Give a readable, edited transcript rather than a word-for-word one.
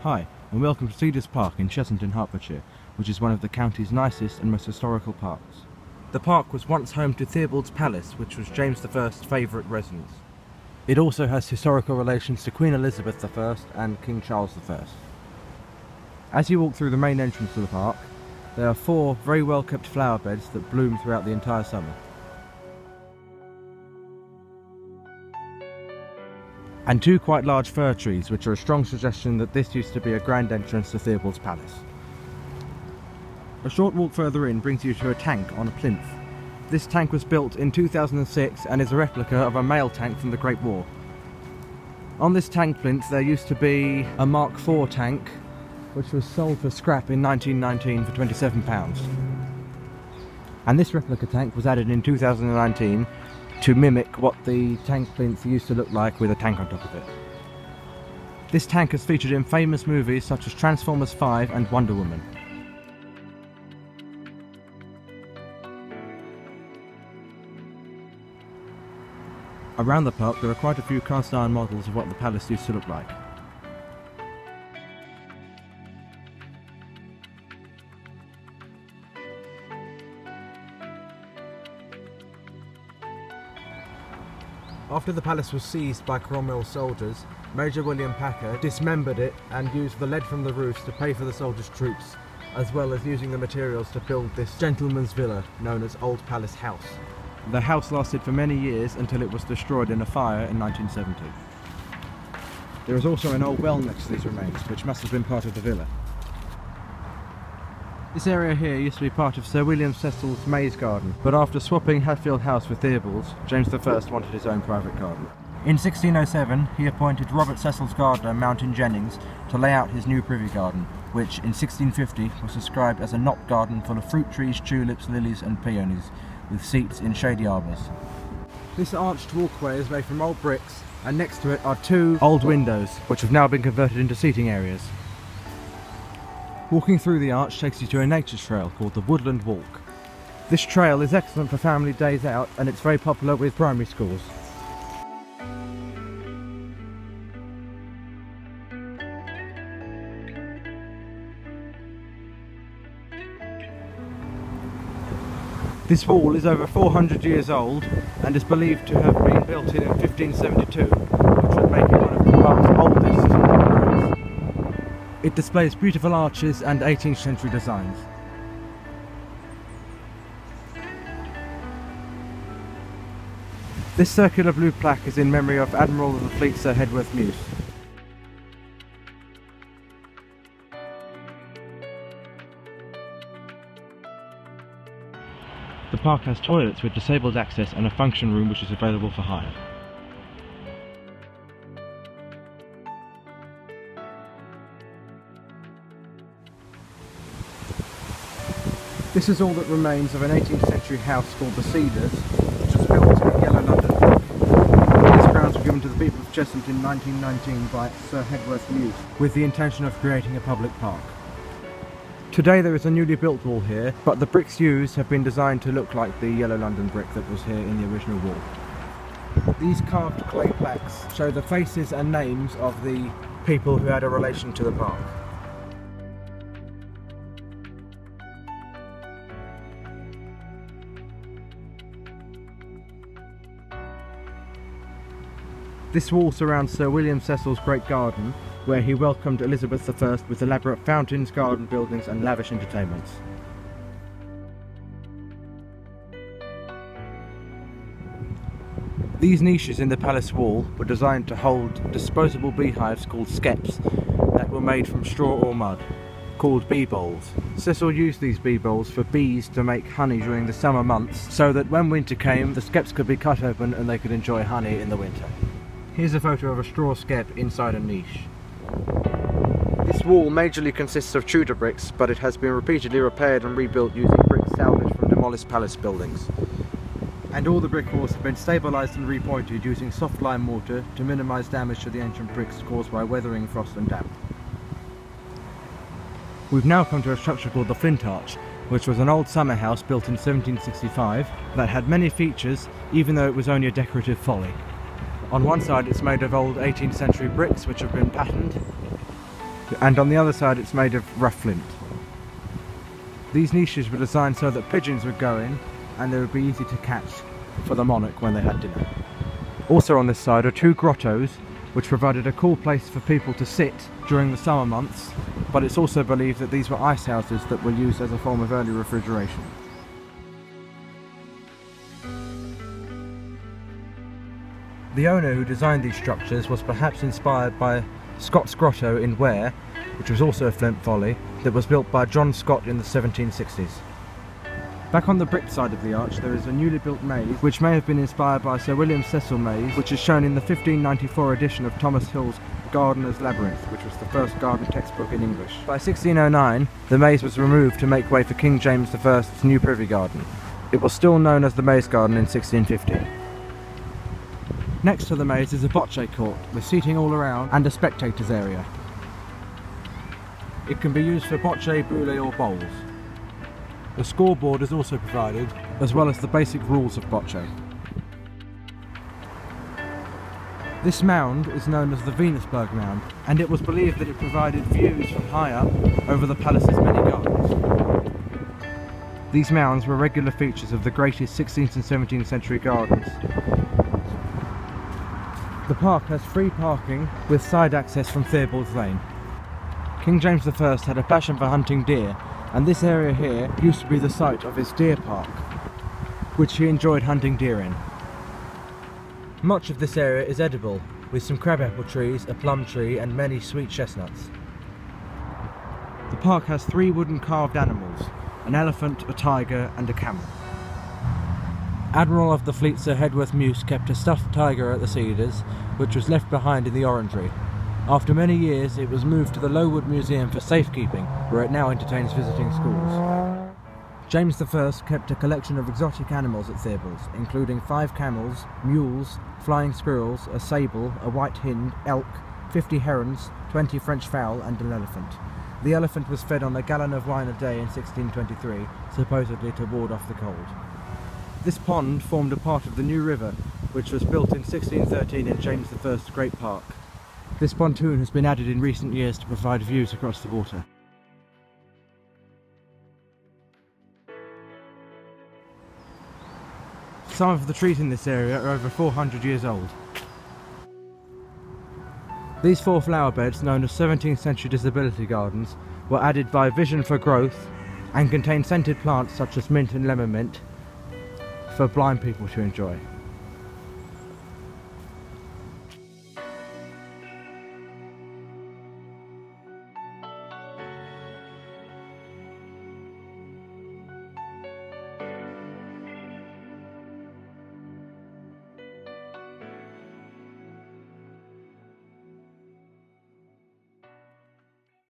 Hi, and welcome to Cedars Park in Chessington, Hertfordshire, which is one of the county's nicest and most historical parks. The park was once home to Theobalds Palace, which was James I's favourite residence. It also has historical relations to Queen Elizabeth I and King Charles I. As you walk through the main entrance to the park, there are 4 very well kept flower beds that bloom throughout the entire summer. And 2 quite large fir trees, which are a strong suggestion that this used to be a grand entrance to Theobalds Palace. A short walk further in brings you to a tank on a plinth. This tank was built in 2006 and is a replica of a mail tank from the Great War. On this tank plinth there used to be a Mark IV tank, which was sold for scrap in 1919 for £27. And this replica tank was added in 2019 to mimic what the tank plinth used to look like with a tank on top of it. This tank has featured in famous movies such as Transformers 5 and Wonder Woman. Around the park there are quite a few cast iron models of what the palace used to look like. After the palace was seized by Cromwell's soldiers, Major William Packer dismembered it and used the lead from the roofs to pay for the soldiers' troops, as well as using the materials to build this gentleman's villa known as Old Palace House. The house lasted for many years until it was destroyed in a fire in 1970. There is also an old well next to these remains, which must have been part of the villa. This area here used to be part of Sir William Cecil's Maze Garden, but after swapping Hatfield House for Theobalds, James I wanted his own private garden. In 1607 he appointed Robert Cecil's gardener, Mountain Jennings, to lay out his new Privy Garden, which in 1650 was described as a knot garden full of fruit trees, tulips, lilies and peonies, with seats in shady arbours. This arched walkway is made from old bricks, and next to it are 2 old windows, which have now been converted into seating areas. Walking through the arch takes you to a nature trail called the Woodland Walk. This trail is excellent for family days out, and it's very popular with primary schools. This wall is over 400 years old and is believed to have been built in 1572, which would make it one of the park's oldest ruins. It displays beautiful arches and 18th century designs. This circular blue plaque is in memory of Admiral of the Fleet Sir Hedworth Meux. The park has toilets with disabled access and a function room which is available for hire. This is all that remains of an 18th century house called the Cedars, which was built in Yellow London. These grounds were given to the people of Chessington in 1919 by Sir Hedworth Meux, with the intention of creating a public park. Today there is a newly built wall here, but the bricks used have been designed to look like the Yellow London brick that was here in the original wall. These carved clay plaques show the faces and names of the people who had a relation to the park. This wall surrounds Sir William Cecil's great garden, where he welcomed Elizabeth I with elaborate fountains, garden buildings and lavish entertainments. These niches in the palace wall were designed to hold disposable beehives called skeps that were made from straw or mud, called bee bowls. Cecil used these bee bowls for bees to make honey during the summer months, so that when winter came the skeps could be cut open and they could enjoy honey in the winter. Here's a photo of a straw skep inside a niche. This wall majorly consists of Tudor bricks, but it has been repeatedly repaired and rebuilt using bricks salvaged from demolished palace buildings. And all the brick walls have been stabilised and repointed using soft lime mortar to minimise damage to the ancient bricks caused by weathering, frost and damp. We've now come to a structure called the Flint Arch, which was an old summer house built in 1765 that had many features, even though it was only a decorative folly. On one side it's made of old 18th century bricks which have been patterned. and on the other side it's made of rough flint. These niches were designed so that pigeons would go in and they would be easy to catch for the monarch when they had dinner. Also on this side are two grottoes which provided a cool place for people to sit during the summer months, but it's also believed that these were ice houses that were used as a form of early refrigeration. The owner who designed these structures was perhaps inspired by Scott's Grotto in Ware, which was also a flint folly, that was built by John Scott in the 1760s. Back on the brick side of the arch there is a newly built maze which may have been inspired by Sir William Cecil Maze, which is shown in the 1594 edition of Thomas Hill's Gardener's Labyrinth, which was the first garden textbook in English. By 1609 the maze was removed to make way for King James I's new Privy Garden. It was still known as the Maze Garden in 1650. Next to the maze is a Bocce Court with seating all around and a spectators area. It can be used for bocce, boule or bowls. A scoreboard is also provided, as well as the basic rules of bocce. This mound is known as the Venusberg mound, and it was believed that it provided views from high up over the palace's many gardens. These mounds were regular features of the greatest 16th and 17th century gardens. The park has free parking with side access from Theobalds Lane. King James I had a passion for hunting deer, and this area here used to be the site of his deer park, which he enjoyed hunting deer in. Much of this area is edible, with some crabapple trees, a plum tree and many sweet chestnuts. The park has 3 wooden carved animals, an elephant, a tiger and a camel. Admiral of the Fleet Sir Hedworth Meux kept a stuffed tiger at the Cedars, which was left behind in the Orangery. After many years it was moved to the Lowood Museum for safekeeping, where it now entertains visiting schools. James I kept a collection of exotic animals at Theobalds, including 5 camels, mules, flying squirrels, a sable, a white hind, elk, 50 herons, 20 French fowl and an elephant. The elephant was fed on a gallon of wine a day in 1623, supposedly to ward off the cold. This pond formed a part of the new river, which was built in 1613 in James I's Great Park. This pontoon has been added in recent years to provide views across the water. Some of the trees in this area are over 400 years old. These 4 flower beds, known as 17th century disability gardens, were added by Vision for Growth and contain scented plants such as mint and lemon mint for blind people to enjoy.